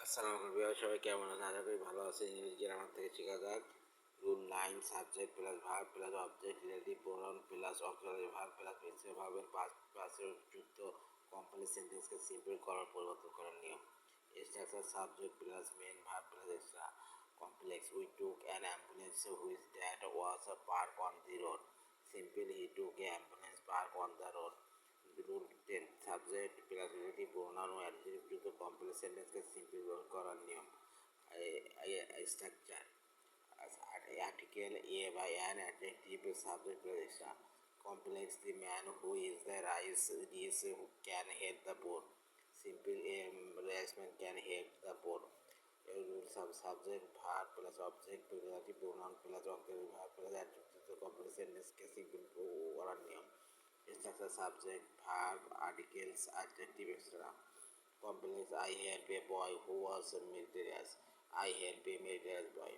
আসসালামু আলাইকুম সবাই কেমন আছেন? আশা করি ভালো আছেন। ইংরেজি গ্রামার থেকে শেখা যাক। Rule 9 subject plus verb plus object relative pronoun plus auxiliary verb plus principal ভার্বের পাঁচের যুক্ত কমপ্লেক্স সেন্টেন্সকে সিম্পল করার পরিবর্তন করার নিয়ম। Structure subject plus main verb plus extra complex we took an ambulance which that was a park on the road simple he took a ambulance park on the road. Rule 10 subject plus relative pronoun ও adjective যুক্ত complex সেন্টেন্সকে simple করার নিয়ম। Structure article A by an adjective subject plus extra complex the man who is the rice dish who can help the poor simple replacement can help the poor subject verb plus object relative pronoun plus auxiliary verb plus adjective complex sentence के simple করার নিয়ম। Structure subject verb articles adjective extra complex I help a boy who was meritorious I help a meritorious boy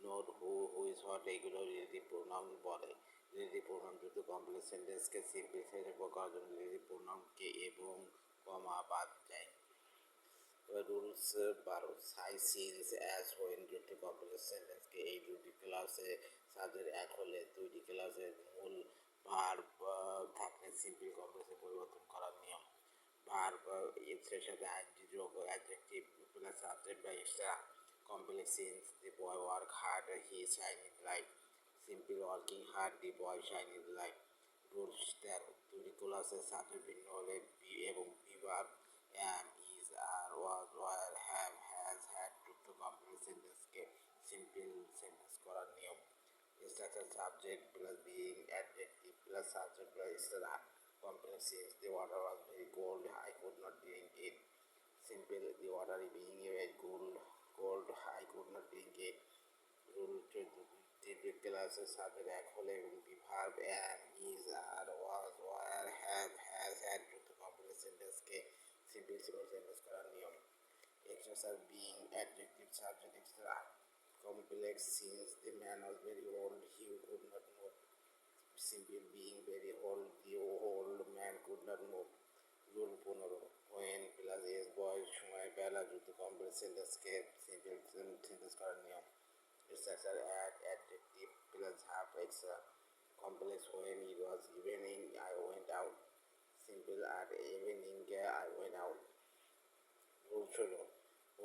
note who is hot এগুলো relative pronoun বলে। Relative pronoun যুক্ত complex সেন্টেন্সকে simple sentence করার জন্য relative প্রোনাউনকে এবং কমা বাদ যায়। Rules 12 Sai since as when যুক্ত কমপ্লেক্স সেন্টেন্সকে এই দুটি ক্লাসে সাবজেক্ট এক হলে দুইটি ক্লাসের মূল ভার্ব থাকলে সিম্পল কমপ্লেক্সে পরিবর্তন করার নিয়ম। ভার্ব এর সাথে আইনজি যোগ অ্যাডজেক্টিভ প্লাস সাবজেক্ট বা extra complex since the boy work hard he shine in light simple working hard the boy shine in light rules 13 দুটি ক্লাসের সাবজেক্ট ভিন্ন হলে বি এবং be verb am is are was were have has had যুক্ত complex সেন্টেন্সকে simple sentence করার নিয়ম। Structure subject plus being adjective plus subject plus extra complex since the water was very cold I could not drink it simple the water being very cold I could not drink it rule 14 ক্লাসের সাথে এক হলে এবং verb am is are was were have has had যুক্ত complex সেন্টেন্সকে simple sentence করার নিয়ম। Exercise being adjective subject extra complex since the man was very old he could not move simple being very old the old man could not move rule 15 when plus as বয় সময় বেলা যুক্ত complex সেন্টেন্সকে simple sentence করার নিয়ম। Structure add adjective plus verb extra complex when it was evening I went out simple at evening I went out। Rule 16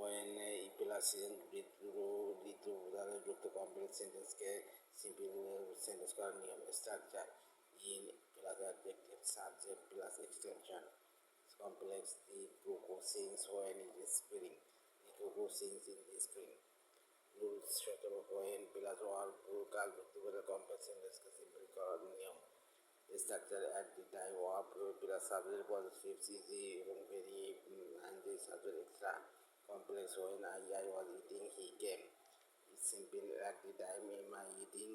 when plus season ঋতু দ্বারা যুক্ত কমপ্লেক্স সেন্টেন্সকে সিম্পল সেন্টেন্স করার নিয়ম। Structure in plus adjective subject plus extension complex the cuckoo sings when it is spring the cuckoo sings in the spring। Rules 17 when plus ওয়ার কাল যুক্ত করে কমপ্লেক্স সেন্টেন্সকে সিম্পল করার নিয়ম। Structure at the time of plus subject positive সিজি এবং very and the subject extra complex when I was eating he came simple at the time am I eating